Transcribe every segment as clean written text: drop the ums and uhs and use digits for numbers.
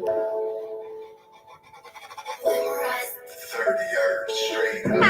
30 years straight up.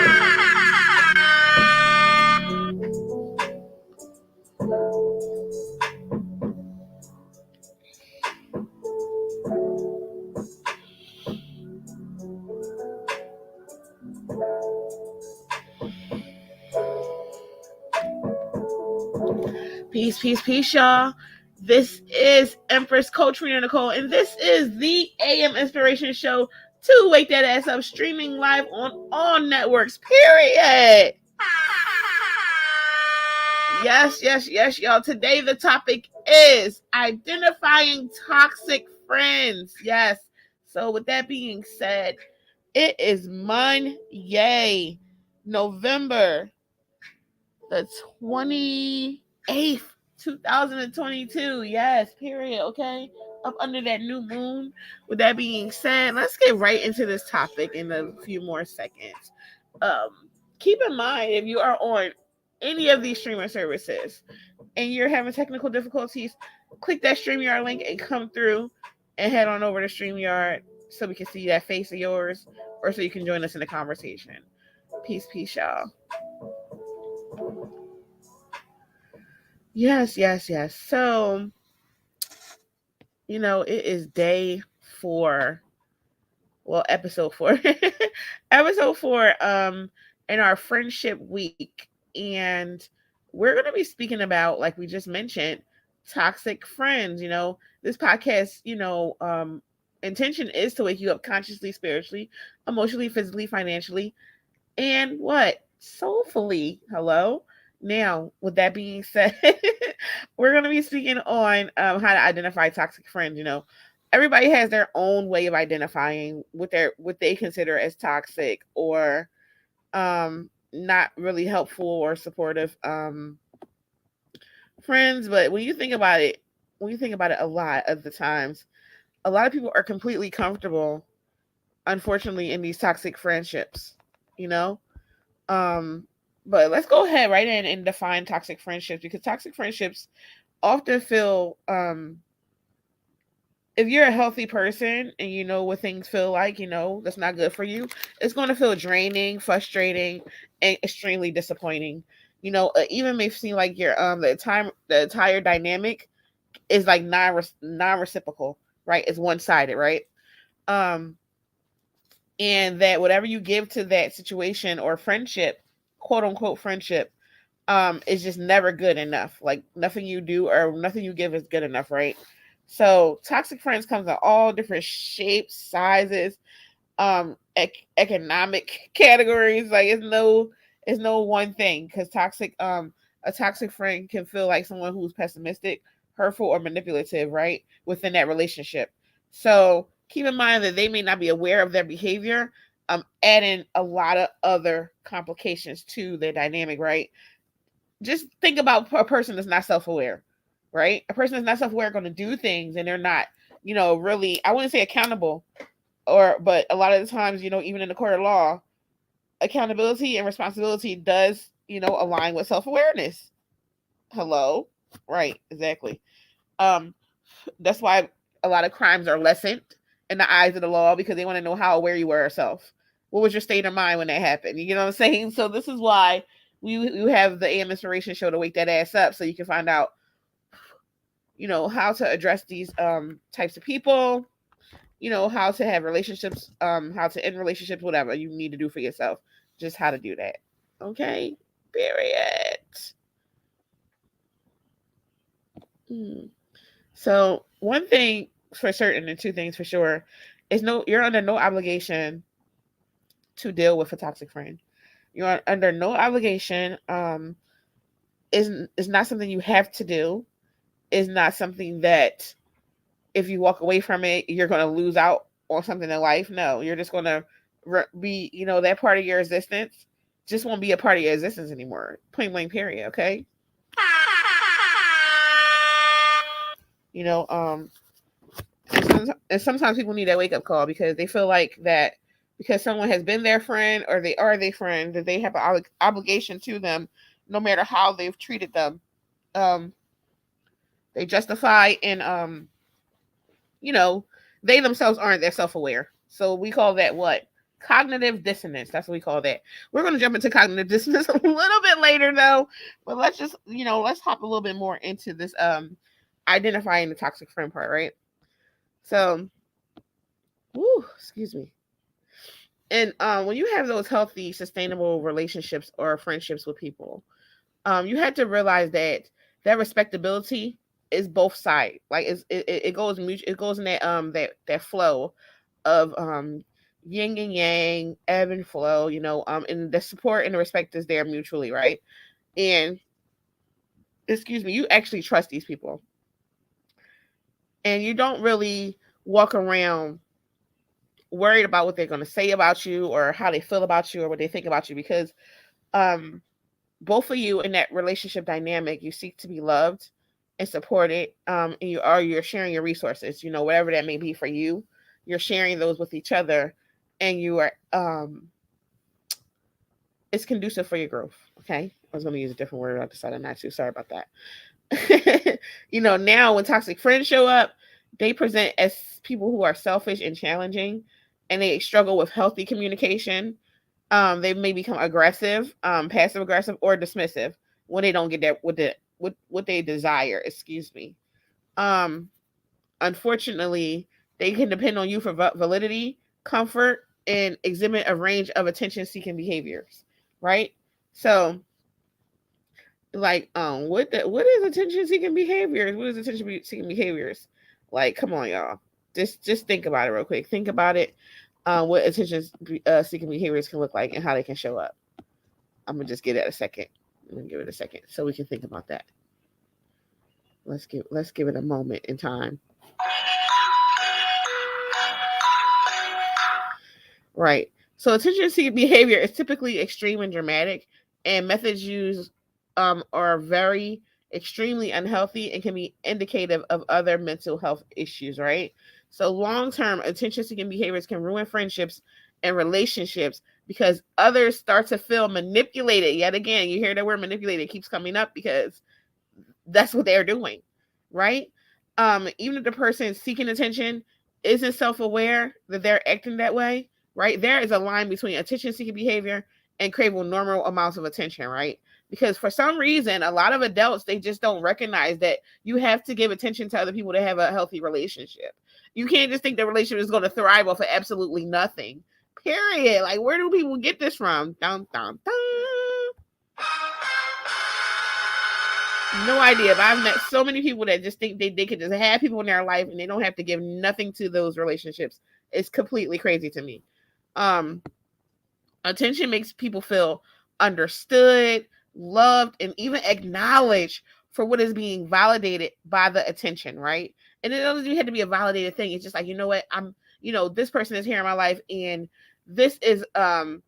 Peace, peace, peace, y'all. This is Empress Coach Rena Nicole, and this is the AM Inspiration Show to wake that ass up, streaming live on all networks, period. Yes, y'all. Today the topic is identifying toxic friends. Yes. So with that being said, it is Monday, November the 28th, 2022. Yes, period. Okay. Up under that new moon. With that being said, let's get right into this topic in a few more seconds. Keep in mind, if you are on any of these streaming services and you're having technical difficulties, click that StreamYard link and come through and head on over to StreamYard so we can see that face of yours or so you can join us in the conversation. Peace, y'all. Yes. So, it is day 4. Well, episode 4. Episode 4 in our friendship week. And we're going to be speaking about, like we just mentioned, toxic friends. This podcast, intention is to wake you up consciously, spiritually, emotionally, physically, financially, and what? Soulfully. Hello. Now, with that being said, we're going to be speaking on how to identify toxic friends. Everybody has their own way of identifying what they consider as toxic or not really helpful or supportive friends. But when you think about it, a lot of the times, a lot of people are completely comfortable, unfortunately, in these toxic friendships. You know, but let's go ahead right in and define toxic friendships, because toxic friendships often feel if you're a healthy person and you know what things feel like, that's not good for you, it's going to feel draining, frustrating, and extremely disappointing. Even may seem like your the entire dynamic is like non-reciprocal, right? It's one-sided, right? Um and that whatever you give to that situation or friendship, quote unquote friendship, is just never good enough. Like nothing you do or nothing you give is good enough, right? So toxic friends comes in all different shapes, sizes, economic categories. Like it's no one thing, because a toxic friend can feel like someone who's pessimistic, hurtful, or manipulative, right, within that relationship. So keep in mind that they may not be aware of their behavior, adding a lot of other complications to their dynamic, right? Just think about a person that's not self-aware, right? A person that's not self-aware going to do things and they're not, really, I wouldn't say accountable, but a lot of the times, even in the court of law, accountability and responsibility does, align with self-awareness. Hello. Right, exactly. um that's why a lot of crimes are lessened in the eyes of the law, because they want to know how aware you were yourself. What was your state of mind when that happened? You know what I'm saying? So this is why we have the AM Inspiration Show to wake that ass up, so you can find out, how to address these types of people, how to have relationships, how to end relationships, whatever you need to do for yourself, just how to do that. Okay, period. So one thing for certain and two things for sure is you're under no obligation to deal with a toxic friend. You're under no obligation. Is not something you have to do. Is not something that if you walk away from it, you're going to lose out on something in life. No, you're just going to be, that part of your existence just won't be a part of your existence anymore. Point blank, period. Okay. You know, and sometimes people need that wake up call, because they feel like that because someone has been their friend or they are their friend, that they have an obligation to them, no matter how they've treated them. They justify and you know They themselves aren't. They're self-aware. So we call that what? Cognitive dissonance. That's what we call that. We're going to jump into cognitive dissonance a little bit later, though. But let's just, let's hop a little bit more into this identifying the toxic friend part, right? So, excuse me. And when you have those healthy, sustainable relationships or friendships with people, you had to realize that respectability is both sides. Like it goes mutual. It goes in that flow of yin and yang, ebb and flow. And the support and the respect is there mutually, right? And excuse me, you actually trust these people, and you don't really walk around worried about what they're going to say about you or how they feel about you or what they think about you, because both of you in that relationship dynamic, you seek to be loved and supported, and you're sharing your resources, whatever that may be for you. You're sharing those with each other, and you are it's conducive for your growth. Okay, I was going to use a different word. I decided not to. Sorry about that. Now when toxic friends show up, they present as people who are selfish and challenging, and they struggle with healthy communication. They may become aggressive, passive aggressive, or dismissive when they don't get that what they desire. Excuse me. Unfortunately, they can depend on you for validity, comfort, and exhibit a range of attention-seeking behaviors. Right? So, like, what is attention-seeking behaviors? What is attention-seeking behaviors? Like, come on, y'all. Just think about it real quick. Think about it. What attention-seeking behaviors can look like and how they can show up. I'm gonna just give it a second. I'm gonna give it a second so we can think about that. Let's give it a moment in time. Right. So attention-seeking behavior is typically extreme and dramatic, and methods used are very extremely unhealthy and can be indicative of other mental health issues, right? So long-term attention-seeking behaviors can ruin friendships and relationships because others start to feel manipulated. Yet again, you hear the word manipulated, it keeps coming up because that's what they're doing, right? Even if the person seeking attention isn't self-aware that they're acting that way, right? There is a line between attention-seeking behavior and craving normal amounts of attention, right? Because for some reason, a lot of adults, they just don't recognize that you have to give attention to other people to have a healthy relationship. You can't just think the relationship is going to thrive off of absolutely nothing. Period. Like, where do people get this from? Dun, dun, dun. No idea, but I've met so many people that just think they could just have people in their life and they don't have to give nothing to those relationships. It's completely crazy to me. Attention makes people feel understood, loved, and even acknowledged for what is being validated by the attention, right? And it doesn't even have to be a validated thing. It's just like, you know what, this person is here in my life, and this is I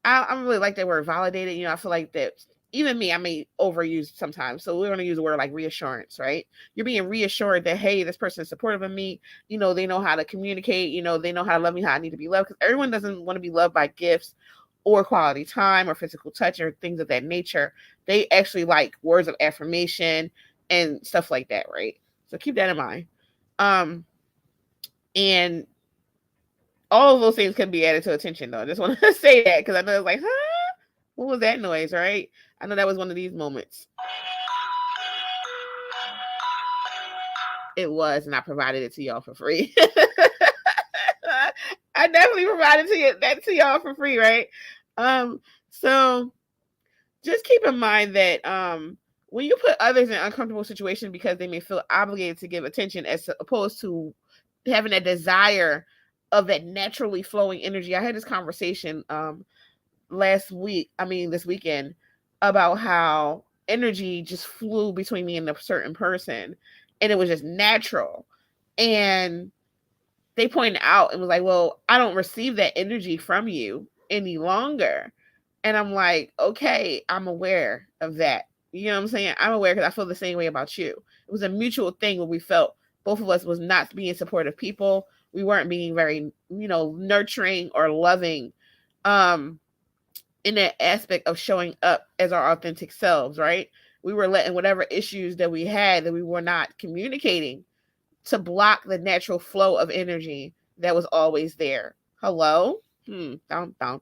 really like that word validated. I feel like that even me, I may overuse sometimes. So we're going to use a word like reassurance, right? You're being reassured that, hey, this person is supportive of me. They know how to communicate. They know how to love me, how I need to be loved. Because everyone doesn't want to be loved by gifts or quality time or physical touch or things of that nature. They actually like words of affirmation and stuff like that, right? So keep that in mind. And all of those things can be added to attention, though. I just want to say that because I know it's like, huh? What was that noise, right? I know that was one of these moments. It was, and I provided it to y'all for free. I definitely provided that to y'all for free, right? So just keep in mind that when you put others in uncomfortable situations because they may feel obligated to give attention as opposed to having a desire of that naturally flowing energy. I had this conversation this weekend about how energy just flew between me and a certain person, and it was just natural. And they pointed out and was like, well, I don't receive that energy from you any longer. And I'm like, okay, I'm aware of that. You know what I'm saying? I'm aware because I feel the same way about you. It was a mutual thing where we felt both of us was not being supportive people. We weren't being very, nurturing or loving in that aspect of showing up as our authentic selves, right? We were letting whatever issues that we had that we were not communicating to block the natural flow of energy that was always there. Hello? Dun, dun, dun.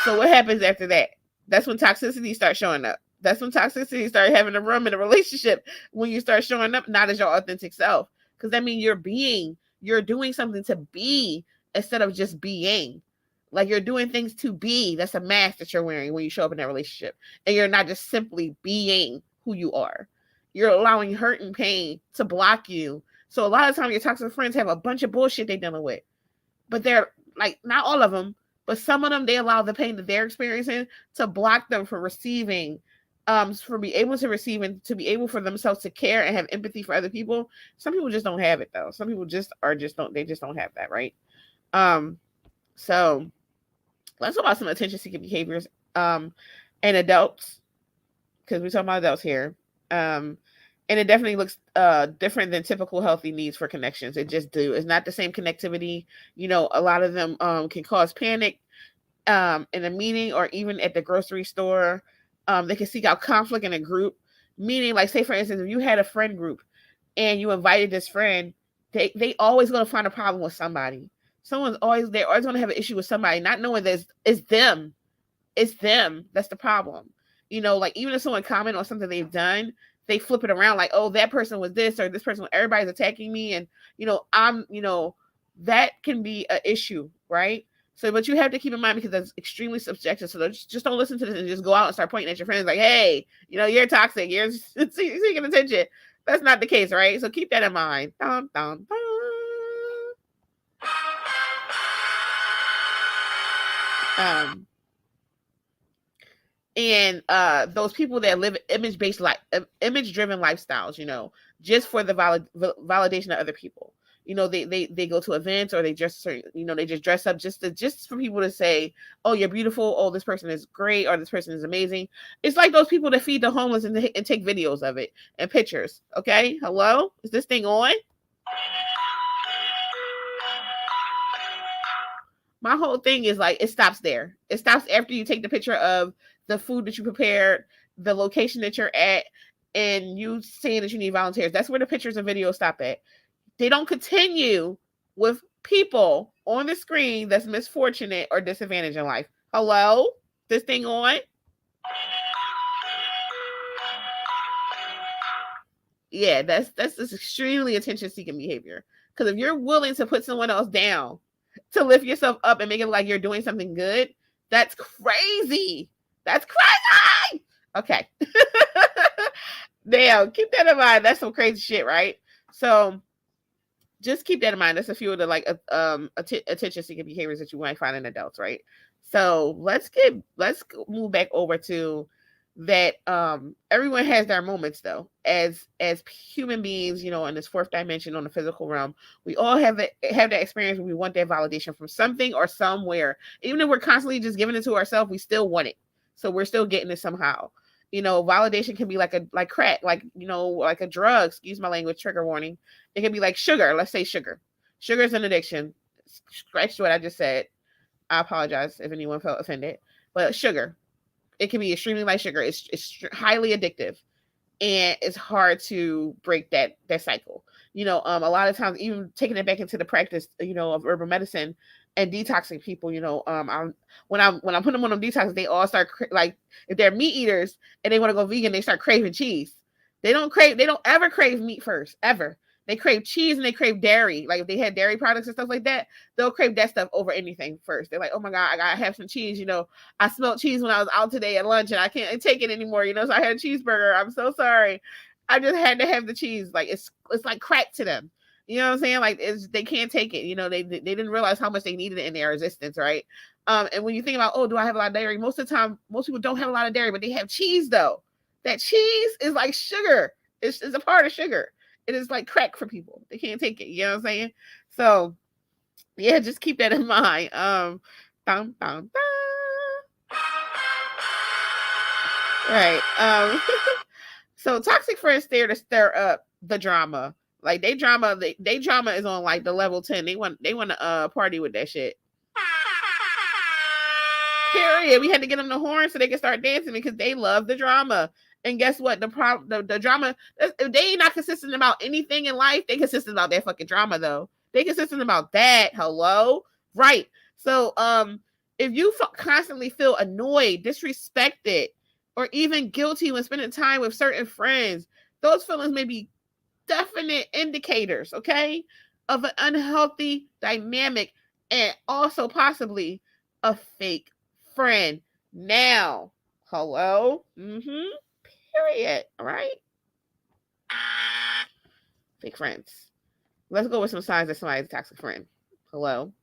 So what happens after that? That's when toxicity starts showing up. That's when toxicity starts having a room in a relationship, when you start showing up not as your authentic self. Because that means you're doing something to be instead of just being. Like, you're doing things to be. That's a mask that you're wearing when you show up in that relationship. And you're not just simply being who you are. You're allowing hurt and pain to block you. So a lot of times your toxic friends have a bunch of bullshit they're dealing with. But they're like, not all of them, but some of them, they allow the pain that they're experiencing to block them from receiving, for be able to receive and to be able for themselves to care and have empathy for other people. Some people just don't have it though. Some people just don't have that, right? So let's talk about some attention seeking behaviors and adults, because we're talking about adults here. And it definitely looks different than typical healthy needs for connections. It just do. It's not the same connectivity. A lot of them can cause panic in a meeting or even at the grocery store. They can seek out conflict in a group. Meaning, like, say for instance, if you had a friend group and you invited this friend, they always going to find a problem with somebody. They're always going to have an issue with somebody, not knowing that it's them. It's them. That's the problem. Like, even if someone comment on something they've done, they flip it around like, oh, that person was this or this person, everybody's attacking me. And, that can be an issue, right? So, but you have to keep in mind, because that's extremely subjective. So just don't listen to this and just go out and start pointing at your friends like, hey, you're toxic. You're seeking attention. That's not the case, right? So keep that in mind. Dun, dun, dun. And those people that live image-driven lifestyles, just for the validation of other people. They go to events, or they just they just dress up just for people to say, oh, you're beautiful, oh, this person is great, or this person is amazing. It's like those people that feed the homeless and take videos of it and pictures. Okay, hello, is this thing on? My whole thing is like, it stops there. It stops after you take the picture of the food that you prepared, the location that you're at, and you saying that you need volunteers. That's where the pictures and videos stop at. They don't continue with people on the screen that's misfortunate or disadvantaged in life. Hello? This thing on? Yeah, that's this extremely attention-seeking behavior. Because if you're willing to put someone else down to lift yourself up and make it like you're doing something good, that's crazy. That's crazy. Okay. Damn, keep that in mind. That's some crazy shit, right? So just keep that in mind. That's a few of the like attention-seeking behaviors that you might find in adults, right? So let's move back over to that. Everyone has their moments though. As human beings, in this fourth dimension, on the physical realm, we all have that experience where we want that validation from something or somewhere. Even if we're constantly just giving it to ourselves, we still want it. So we're still getting it somehow. Validation can be like crack, like a drug. Excuse my language, trigger warning. It can be like sugar. Let's say sugar. Sugar is an addiction. Scratch what I just said. I apologize if anyone felt offended. But sugar, it can be extremely like sugar. It's highly addictive, and it's hard to break that cycle. A lot of times, even taking it back into the practice, of herbal medicine and detoxing people, when I'm putting them on them detoxes, they all start like, if they're meat eaters and they want to go vegan, they start craving cheese. They don't ever crave meat first, ever. They crave cheese and they crave dairy. Like, if they had dairy products and stuff like that, they'll crave that stuff over anything first. They're like, oh my God, I gotta have some cheese. I smelled cheese when I was out today at lunch and I can't take it anymore. So I had a cheeseburger. I'm so sorry. I just had to have the cheese. Like, it's like crack to them. You know what I'm saying? Like, they can't take it. They didn't realize how much they needed it in their existence, right? And when you think about, oh, do I have a lot of dairy? Most of the time, most people don't have a lot of dairy, but they have cheese though. That cheese is like sugar. It's a part of sugar. It is like crack for people. They can't take it. You know what I'm saying? So yeah, just keep that in mind. Right. So toxic friends stir up the drama. Like, they drama is on like the level 10. They want to party with that shit. Period. We had to get them the horn so they can start dancing because they love the drama. And guess what? The drama, if they ain't not consistent about anything in life, they consistent about that fucking drama though. They consistent about that. Hello? Right. So if you constantly feel annoyed, disrespected, or even guilty when spending time with certain friends, those feelings may be definite indicators, okay, of an unhealthy dynamic and also possibly a fake friend. Now, hello? Period. All right? Fake friends. Let's go with some signs that somebody's a toxic friend. Hello?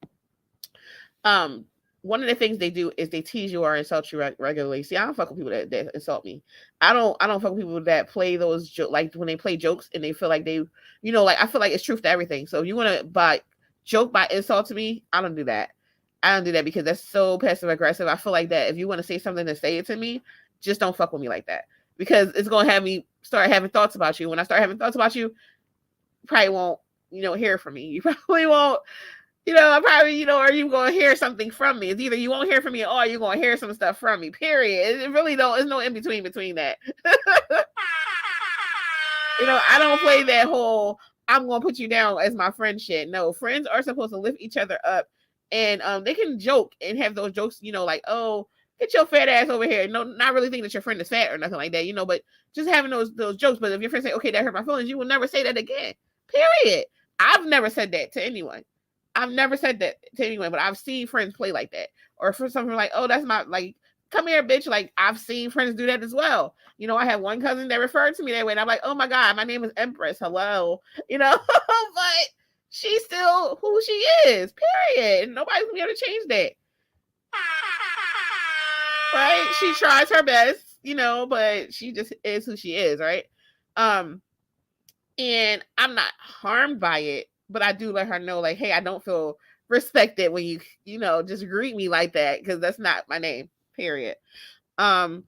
One of the things they do is they tease you or insult you regularly. See, I don't fuck with people that insult me. I don't fuck with people that play those like when they play jokes and they feel like they, like I feel like it's truth to everything. So if you want to joke by insult to me, I don't do that. I don't do that because that's so passive aggressive. I feel like that if you want to say something to say it to me, just don't fuck with me like that because it's gonna have me start having thoughts about you. When I start having thoughts about you, you probably won't, hear from me. You probably won't. I probably, or you going to hear something from me. It's either you won't hear from me or you're going to hear some stuff from me, period. It really don't, there's no in between that. I don't play that whole, I'm going to put you down as my friend shit. No, friends are supposed to lift each other up and they can joke and have those jokes, like, oh, get your fat ass over here. No, not really thinking that your friend is fat or nothing like that, but just having those jokes. But if your friend say, okay, that hurt my feelings, you will never say that again, period. I've never said that to anyone. I've never said that to anyone, but I've seen friends play like that. Or for something like, oh, that's my, like, come here, bitch. Like, I've seen friends do that as well. I have one cousin that referred to me that way. And I'm like, oh my God, my name is Empress. Hello. But she's still who she is, period. And nobody's going to be able to change that. Right? She tries her best, but she just is who she is, right? And I'm not harmed by it. But I do let her know, like, hey, I don't feel respected when you, just greet me like that because that's not my name, period. But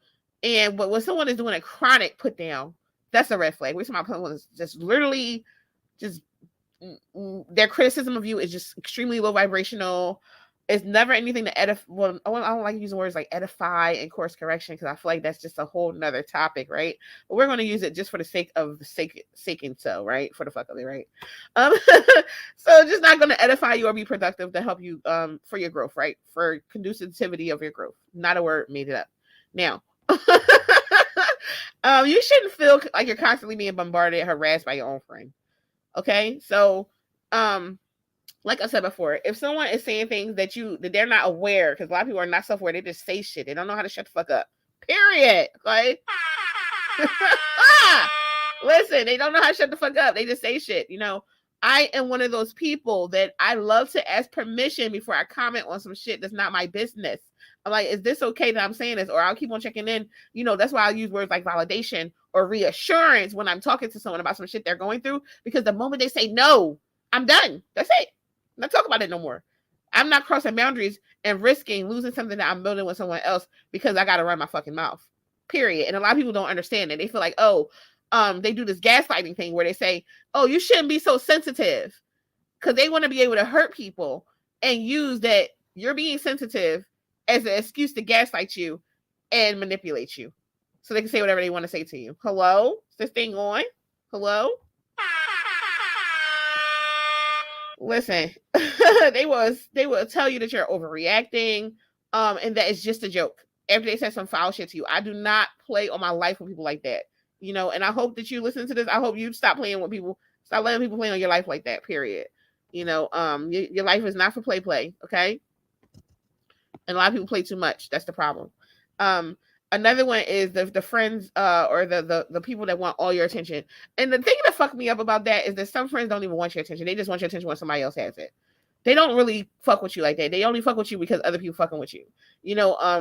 when someone is doing a chronic put down, that's a red flag. We're talking about someone is just literally just their criticism of you is just extremely low vibrational. It's never anything to edify. Well, I don't like using words like edify and course correction because I feel like that's just a whole nother topic, right? But we're going to use it just for the sake of the sake and so, right? For the fuck of it, right? So just not going to edify you or be productive to help you for your growth, right? For conducivity of your growth. Not a word, made it up. Now, you shouldn't feel like you're constantly being bombarded, harassed by your own friend. Okay, so like I said before, if someone is saying things that they're not aware, because a lot of people are not self-aware, they just say shit. They don't know how to shut the fuck up. Period. Okay. Listen, they don't know how to shut the fuck up. They just say shit. I am one of those people that I love to ask permission before I comment on some shit that's not my business. I'm like, is this okay that I'm saying this? Or I'll keep on checking in. That's why I use words like validation or reassurance when I'm talking to someone about some shit they're going through. Because the moment they say no, I'm done. That's it. I'm not talking about it no more. I'm not crossing boundaries and risking losing something that I'm building with someone else because I got to run my fucking mouth. Period. And a lot of people don't understand it. They feel like, oh, they do this gaslighting thing where they say, oh, you shouldn't be so sensitive because they want to be able to hurt people and use that you're being sensitive as an excuse to gaslight you and manipulate you so they can say whatever they want to say to you. Hello? Is this thing on? Hello? Listen, they will tell you that you're overreacting, and that it's just a joke. After they said some foul shit to you, I do not play on my life with people like that. And I hope that you listen to this. I hope you stop playing with people. Stop letting people play on your life like that. Period. Your life is not for play. Okay. And a lot of people play too much. That's the problem. Another one is the friends or the people that want all your attention. And the thing that fucked me up about that is that some friends don't even want your attention. They just want your attention when somebody else has it. They don't really fuck with you like that. They only fuck with you because other people fucking with you.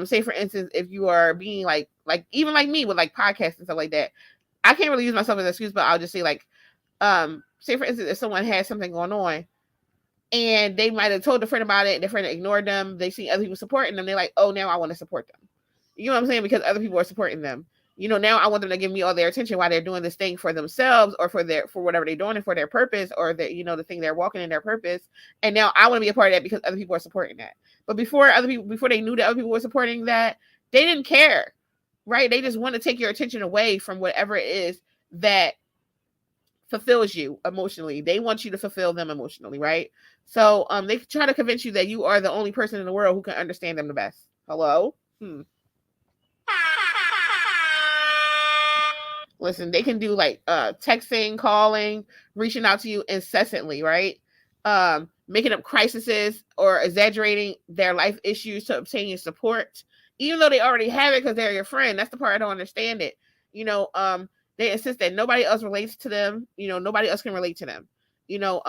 Say for instance, if you are being like even like me with like podcasts and stuff like that, I can't really use myself as an excuse, but I'll just say like, say for instance, if someone has something going on and they might have told the friend about it and the friend ignored them, they see other people supporting them, they're like, oh, now I want to support them. You know what I'm saying? Because other people are supporting them. Now I want them to give me all their attention while they're doing this thing for themselves or for whatever they're doing and for their purpose or the thing they're walking in their purpose. And now I want to be a part of that because other people are supporting that. But before they knew that other people were supporting that, they didn't care. right? They just want to take your attention away from whatever it is that fulfills you emotionally. They want you to fulfill them emotionally, right? So they try to convince you that you are the only person in the world who can understand them the best. Hello? Listen, they can do like texting, calling, reaching out to you incessantly, right? Making up crises or exaggerating their life issues to obtain your support, even though they already have it because they're your friend. That's the part I don't understand it. You know, they insist that nobody else relates to them. You know, nobody else can relate to them. You know,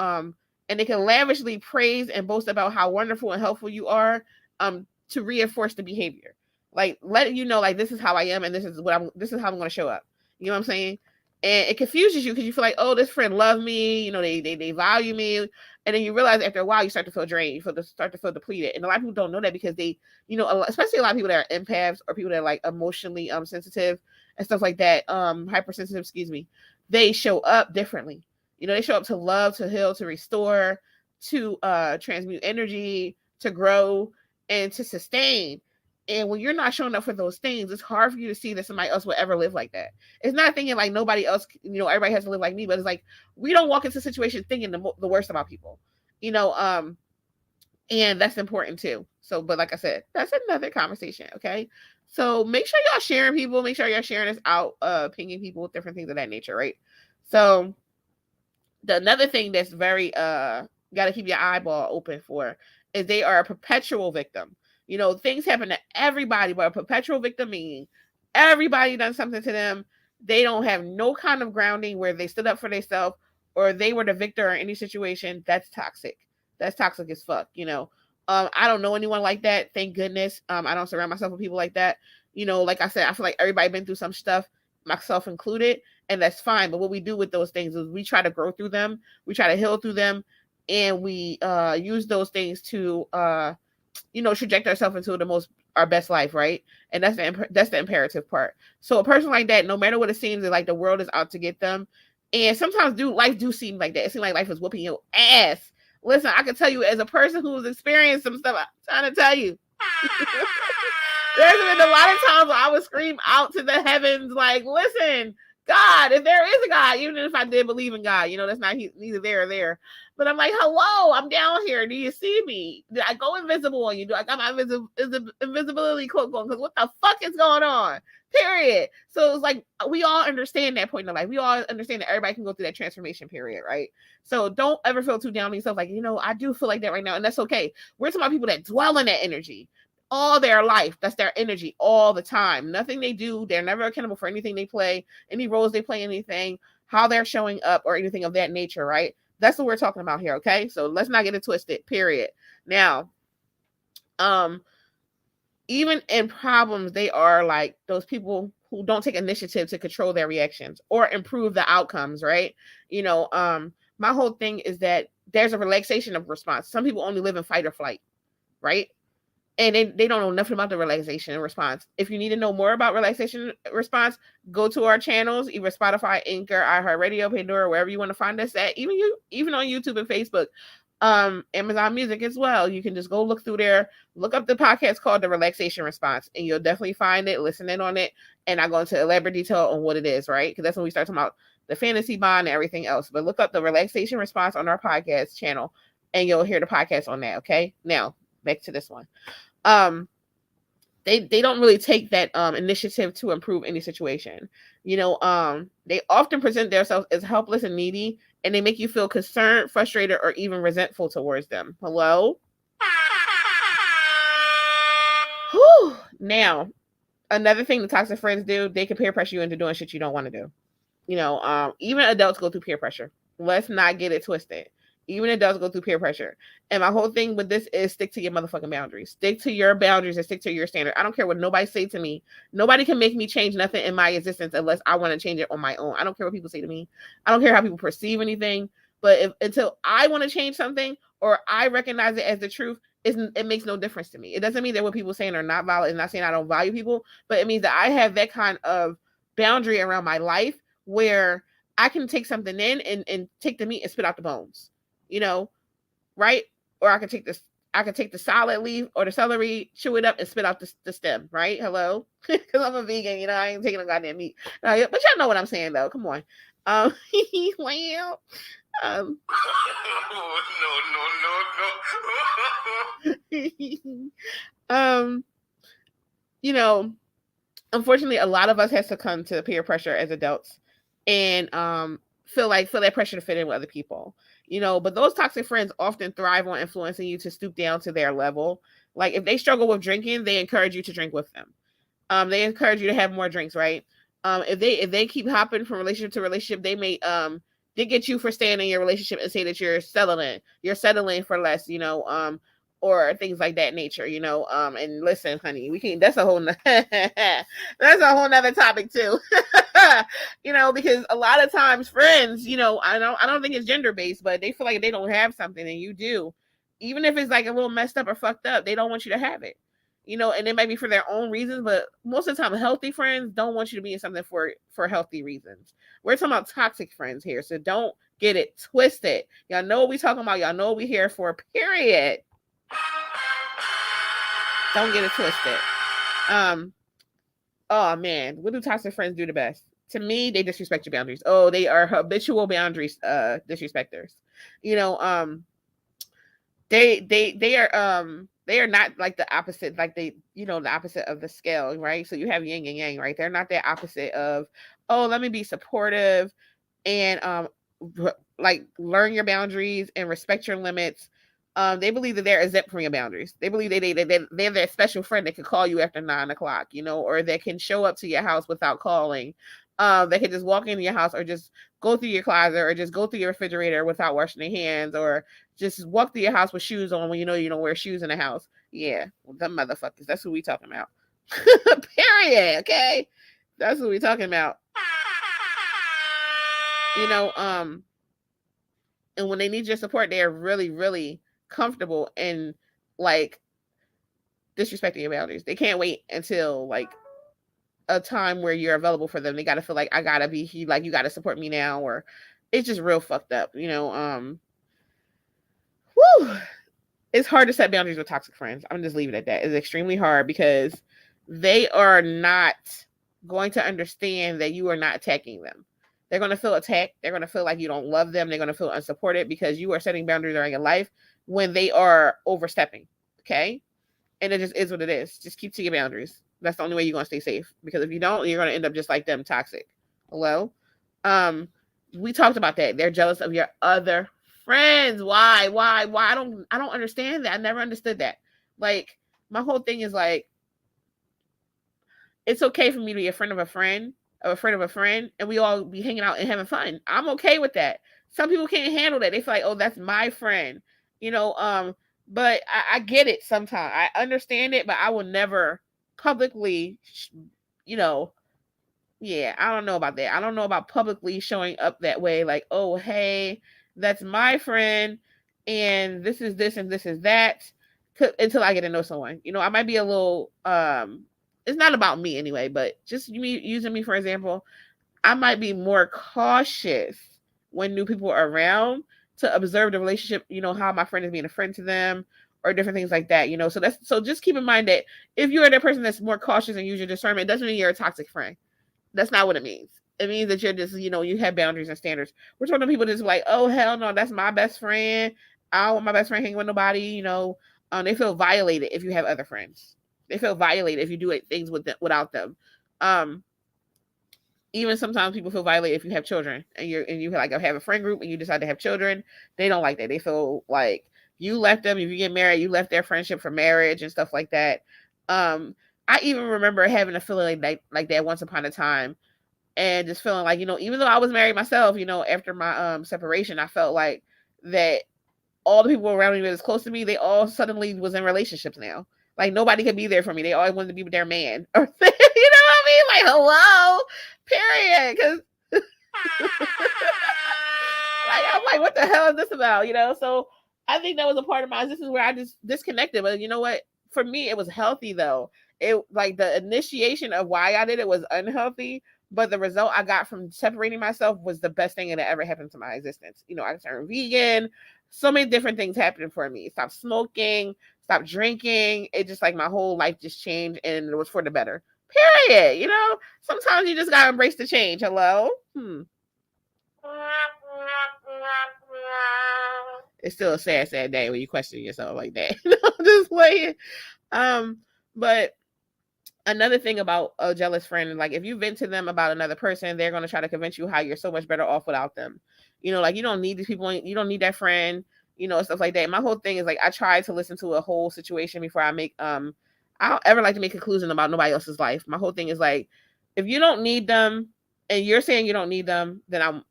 and they can lavishly praise and boast about how wonderful and helpful you are, to reinforce the behavior. Like letting you know, like this is how I am, and this is how I'm going to show up. You know what I'm saying? And it confuses you because you feel like, oh, this friend loves me. You know, they value me, and then you realize after a while you start to feel drained, start to feel depleted. And a lot of people don't know that because they, you know, especially a lot of people that are empaths or people that are like emotionally sensitive and stuff like that, hypersensitive, excuse me, they show up differently. You know, they show up to love, to heal, to restore, to transmute energy, to grow, and to sustain. And when you're not showing up for those things, it's hard for you to see that somebody else will ever live like that. It's not thinking like nobody else, you know, everybody has to live like me, but it's like we don't walk into situations thinking the worst about people, you know, and that's important too. So, but like I said, that's another conversation. Okay. So make sure y'all sharing people, make sure y'all sharing this out, pinging people, different things of that nature, right? So another thing that's very got to keep your eyeball open for is they are a perpetual victim. You know, things happen to everybody, but a perpetual victim meaning everybody done something to them. They don't have no kind of grounding where they stood up for themselves or they were the victor in any situation. That's toxic. That's toxic as fuck. You know, I don't know anyone like that. Thank goodness. I don't surround myself with people like that. You know, like I said, I feel like everybody been through some stuff, myself included, and that's fine. But what we do with those things is we try to grow through them, we try to heal through them, and we use those things to you know, traject ourselves into our best life, right? And that's the imperative part. So a person like that, no matter what it seems, is like the world is out to get them. And sometimes life do seem like that. It seems like life is whooping your ass. Listen, I can tell you as a person who's experienced some stuff, I'm trying to tell you. There's been a lot of times where I would scream out to the heavens, like, listen, God, if there is a God, even if I did believe in God, you know, that's neither there or there. But I'm like, hello, I'm down here. Do you see me? Did I go invisible on you? Do I got my invisibility cloak on? Because what the fuck is going on? Period. So it's like we all understand that point in life. We all understand that everybody can go through that transformation period, right? So don't ever feel too down on yourself. Like, you know, I do feel like that right now, and that's okay. We're talking about people that dwell in that energy all their life. That's their energy all the time. Nothing they do, they're never accountable for anything they play, any roles they play, anything, how they're showing up, or anything of that nature, right? That's what we're talking about here, okay? So let's not get it twisted, period. Now, even in problems, they are like those people who don't take initiative to control their reactions or improve the outcomes, right? You know, my whole thing is that there's a relaxation of response. Some people only live in fight or flight, right? And they don't know nothing about the relaxation response. If you need to know more about relaxation response, go to our channels, either Spotify, Anchor, iHeartRadio, Pandora, wherever you want to find us at. Even on YouTube and Facebook, Amazon Music as well. You can just go look through there, look up the podcast called The Relaxation Response, and you'll definitely find it, listen in on it, and I go into elaborate detail on what it is, right? Because that's when we start talking about the fantasy bond and everything else. But look up The Relaxation Response on our podcast channel, and you'll hear the podcast on that, okay? Now, back to this one. They don't really take that initiative to improve any situation. You know, they often present themselves as helpless and needy, and they make you feel concerned, frustrated, or even resentful towards them. Hello? Whew. Now, another thing the toxic friends do, they can peer pressure you into doing shit you don't want to do. You know, even adults go through peer pressure. Let's not get it twisted. Even adults go through peer pressure. And my whole thing with this is stick to your motherfucking boundaries. Stick to your boundaries and stick to your standard. I don't care what nobody say to me. Nobody can make me change nothing in my existence unless I want to change it on my own. I don't care what people say to me. I don't care how people perceive anything. But until I want to change something or I recognize it as the truth, it makes no difference to me. It doesn't mean that what people are saying are not valid. It's not saying I don't value people, but it means that I have that kind of boundary around my life where I can take something in and take the meat and spit out the bones, you know, right? Or I can take this I could take the salad leaf or the celery, chew it up, and spit out the stem, right? Hello? Because I'm a vegan, you know, I ain't taking no goddamn meat. But y'all know what I'm saying, though. Come on. Well, um, um, you know, unfortunately, a lot of us have succumbed to peer pressure as adults, and feel that pressure to fit in with other people. You know, but those toxic friends often thrive on influencing you to stoop down to their level. Like if they struggle with drinking, they encourage you to drink with them. They encourage you to have more drinks, right? If they keep hopping from relationship to relationship, they may they get you for staying in your relationship and say that you're settling for less, you know, or things like that nature, you know. And listen, honey, we can that's a whole that's a whole nother topic too. You know, because a lot of times friends, you know, I don't think it's gender based, but they feel like they don't have something and you do. Even if it's like a little messed up or fucked up, they don't want you to have it. You know, and it might be for their own reasons, but most of the time healthy friends don't want you to be in something for healthy reasons. We're talking about toxic friends here, so don't get it twisted. Y'all know what we talking about. Y'all know what we here for, period. Don't get it twisted. Oh man, what do toxic friends do the best? To me, they disrespect your boundaries. Oh, they are habitual boundaries disrespectors. You know, they are not like the opposite, like the opposite of the scale, right? So you have yin and yang, right? They're not the opposite of, oh, let me be supportive and like learn your boundaries and respect your limits. They believe that they're exempt from your boundaries. They believe they're that special friend that can call you after 9 o'clock, you know, or that can show up to your house without calling. They can just walk into your house or just go through your closet or just go through your refrigerator without washing their hands or just walk through your house with shoes on when you know you don't wear shoes in the house. Yeah, well, them motherfuckers. That's who we talking about. Period. Okay, that's who we talking about. You know, and when they need your support, they are really, really comfortable in like disrespecting your boundaries. They can't wait until like a time where you're available for them. They gotta feel like I gotta be here, like you gotta support me now, or it's just real fucked up, you know. Whew. It's hard to set boundaries with toxic friends. I'm just leave it at that. It's extremely hard because they are not going to understand that you are not attacking them. They're going to feel attacked. They're going to feel like you don't love them. They're going to feel unsupported because you are setting boundaries during your life when they are overstepping. Okay. And it just is what it is. Just keep to your boundaries. That's the only way you're going to stay safe. Because if you don't, you're going to end up just like them, toxic. Hello? We talked about that. They're jealous of your other friends. Why? I don't understand that. I never understood that. Like, my whole thing is like, it's okay for me to be a friend of a friend, and we all be hanging out and having fun. I'm okay with that. Some people can't handle that. They feel like, oh, that's my friend, you know. But I get it sometimes. I understand it, but I will never publicly, you know, yeah, I don't know about that. I don't know about publicly showing up that way, like, oh, hey, that's my friend, and this is this and this is that, until I get to know someone. You know, I might be a little, it's not about me anyway, but just me using me for example, I might be more cautious when new people are around to observe the relationship, you know, how my friend is being a friend to them or different things like that, you know. So just keep in mind that if you're that person that's more cautious and use your discernment, it doesn't mean you're a toxic friend. That's not what it means. It means that you're just, you know, you have boundaries and standards. We're talking to people that's like, oh, hell no, that's my best friend. I don't want my best friend hanging with nobody, you know. They feel violated if you have other friends. They feel violated if you do things without them. Even sometimes people feel violated if you have children and you like have a friend group and you decide to have children. They don't like that. They feel like you left them. If you get married, you left their friendship for marriage and stuff like that. I even remember having a feeling like that once upon a time, and just feeling like, you know, even though I was married myself, you know, after my separation, I felt like that all the people around me that was close to me, they all suddenly was in relationships now. Like nobody could be there for me. They always wanted to be with their man. Or, you know what I mean? Like, hello, period. Because like, I'm like, what the hell is this about? You know? So I think that was a part of mine. This is where I just disconnected. But you know what? For me, it was healthy though. It like the initiation of why I did it was unhealthy, But the result I got from separating myself was the best thing that ever happened to my existence. You know, I turned vegan. So many different things happened for me. Stopped smoking, stopped drinking. It just like my whole life just changed, and it was for the better. Period. You know, sometimes you just gotta embrace the change. Hello. It's still a sad, sad day when you question yourself like that. Just playing. But another thing about a jealous friend, like if you vent to them about another person, they're gonna try to convince you how you're so much better off without them. You know, like you don't need these people, you don't need that friend, you know, stuff like that. My whole thing is like I try to listen to a whole situation before I make I don't ever like to make a conclusion about nobody else's life. My whole thing is like if you don't need them and you're saying you don't need them, then I'm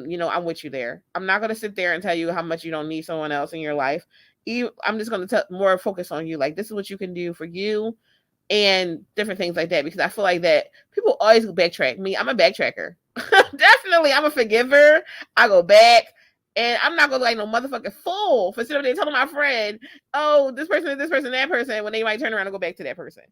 you know, I'm with you there. I'm not gonna sit there and tell you how much you don't need someone else in your life. I'm just gonna more focus on you. Like this is what you can do for you and different things like that, because I feel like that people always backtrack. Me, I'm a backtracker. Definitely, I'm a forgiver. I go back, and I'm not gonna like no motherfucking fool for sitting up there telling my friend, "Oh, this person, that person," when they might turn around and go back to that person.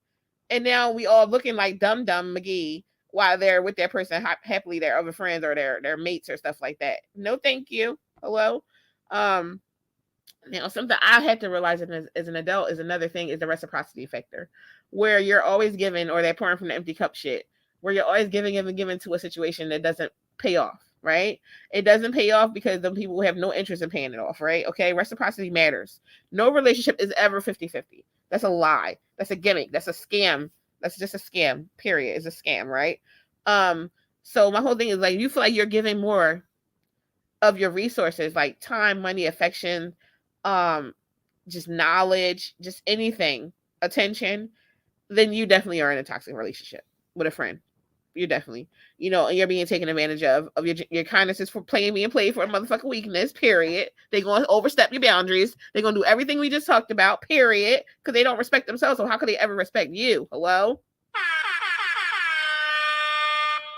And now we all looking like dumb McGee while they're with that person happily, their other friends or their mates or stuff like that. No, thank you. Hello. Now, something I had to realize as an adult is another thing is the reciprocity factor, where you're always giving, or that pouring from the empty cup shit, where you're always giving and giving to a situation that doesn't pay off, right? It doesn't pay off because the people have no interest in paying it off, right? Okay, reciprocity matters. No relationship is ever 50-50. That's a lie. That's a gimmick. That's a scam. That's just a scam, period. It's a scam, right? So my whole thing is like, you feel like you're giving more of your resources, like time, money, affection, just knowledge, just anything, attention, then you definitely are in a toxic relationship with a friend. You're definitely, you know, and you're being taken advantage of your kindness is for being played for a motherfucking weakness, period. They're going to overstep your boundaries. They're going to do everything we just talked about, period, because they don't respect themselves. So how could they ever respect you? Hello?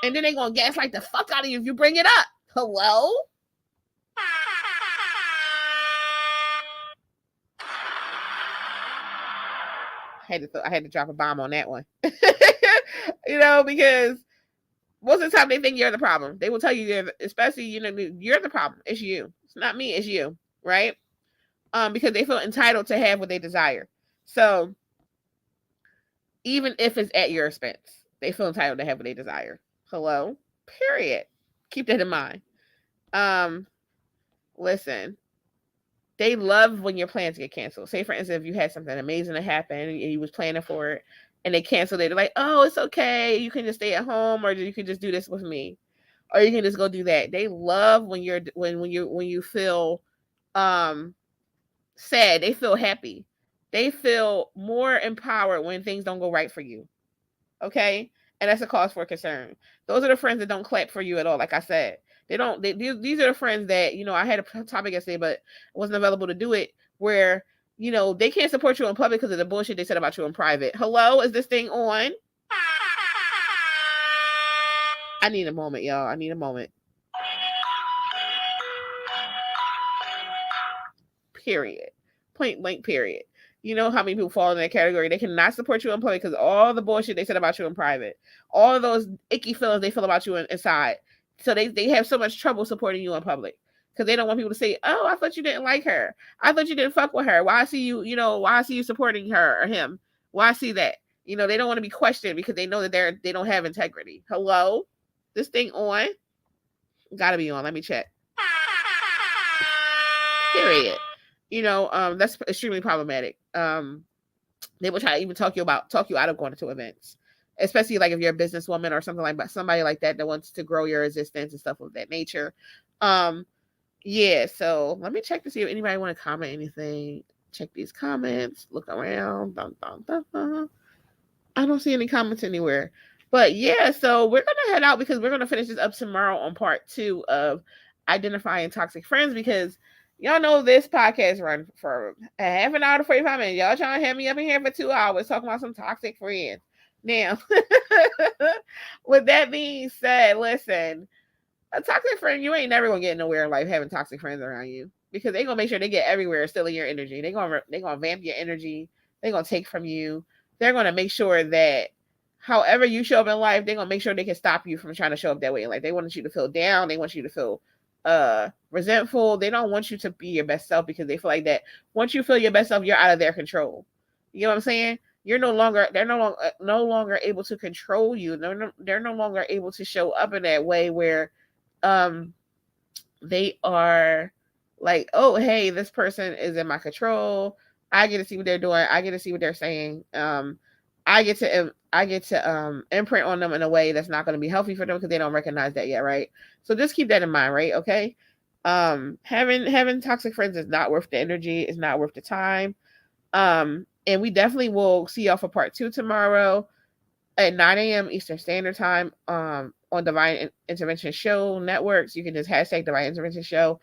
And then they're going to gaslight the fuck out of you if you bring it up. Hello? I had to drop a bomb on that one. You know, because most of the time they think you're the problem. They will tell you, especially, you know, you're the problem. It's you. It's not me. It's you, right? Because they feel entitled to have what they desire. So even if it's at your expense, they feel entitled to have what they desire. Hello? Period. Keep that in mind. Listen. They love when your plans get canceled. Say, for instance, if you had something amazing to happen and you was planning for it and they canceled it, they're like, oh, it's okay. You can just stay at home, or you can just do this with me, or you can just go do that. They love when you feel sad. They feel happy. They feel more empowered when things don't go right for you. Okay? And that's a cause for concern. Those are the friends that don't clap for you at all, like I said. These are the friends that, you know, I had a topic yesterday, but wasn't available to do it, where, you know, they can't support you in public because of the bullshit they said about you in private. Hello, is this thing on? I need a moment, y'all. I need a moment. Period. Point blank, period. You know how many people fall in that category? They cannot support you in public because all the bullshit they said about you in private, all of those icky feelings they feel about you inside. So they have so much trouble supporting you in public because they don't want people to say, "Oh, I thought you didn't like her. I thought you didn't fuck with her. Why I see you? You know, why I see you supporting her or him? Why I see that? You know, they don't want to be questioned because they know that they don't have integrity. Hello, this thing on? Gotta be on. Let me check. Period. You know, that's extremely problematic. They will try to even talk you out of going to events, especially like if you're a businesswoman or something like that, somebody like that wants to grow your existence and stuff of that nature. Yeah, so let me check to see if anybody want to comment anything. Check these comments, look around. Dun, dun, dun, dun. I don't see any comments anywhere. But yeah, so we're gonna head out because we're gonna finish this up tomorrow on part 2 of identifying toxic friends, because y'all know this podcast run for a half an hour to 45 minutes. Y'all trying to have me up in here for 2 hours talking about some toxic friends. Now, with that being said, listen, a toxic friend, you ain't never gonna get nowhere in life having toxic friends around you, because they gonna make sure they get everywhere stealing your energy. They gonna vamp your energy. They gonna take from you. They're gonna make sure that however you show up in life, they're gonna make sure they can stop you from trying to show up that way in life. They want you to feel down. They want you to feel resentful. They don't want you to be your best self because they feel like that once you feel your best self, you're out of their control. You know what I'm saying? They're no longer able to control you. They're no longer able to show up in that way where um they are like, oh, hey, this person is in my control. I get to see what they're doing. I get to see what they're saying. I get to imprint on them in a way that's not going to be healthy for them because they don't recognize that yet, right? So just keep that in mind, right? Okay. Having toxic friends is not worth the energy. It's not worth the time. And we definitely will see y'all for part 2 tomorrow at 9 a.m. Eastern Standard Time on Divine Intervention Show networks. You can just hashtag Divine Intervention Show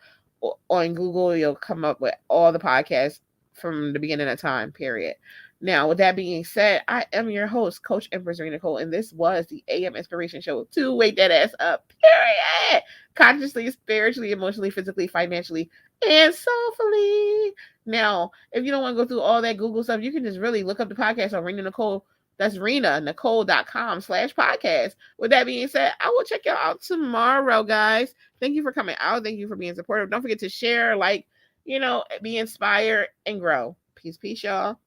on Google. You'll come up with all the podcasts from the beginning of time, period. Now, with that being said, I am your host, Coach Empress Rena Cole, and this was the AM Inspiration Show to wake that ass up, period. Consciously, spiritually, emotionally, physically, financially, and soulfully. Now, if you don't want to go through all that Google stuff, you can just really look up the podcast on Rena Nicole. That's RenaNicole.com/podcast. With that being said, I will check y'all out tomorrow, guys. Thank you for coming out. Thank you for being supportive. Don't forget to share, like, be inspired and grow. Peace, y'all.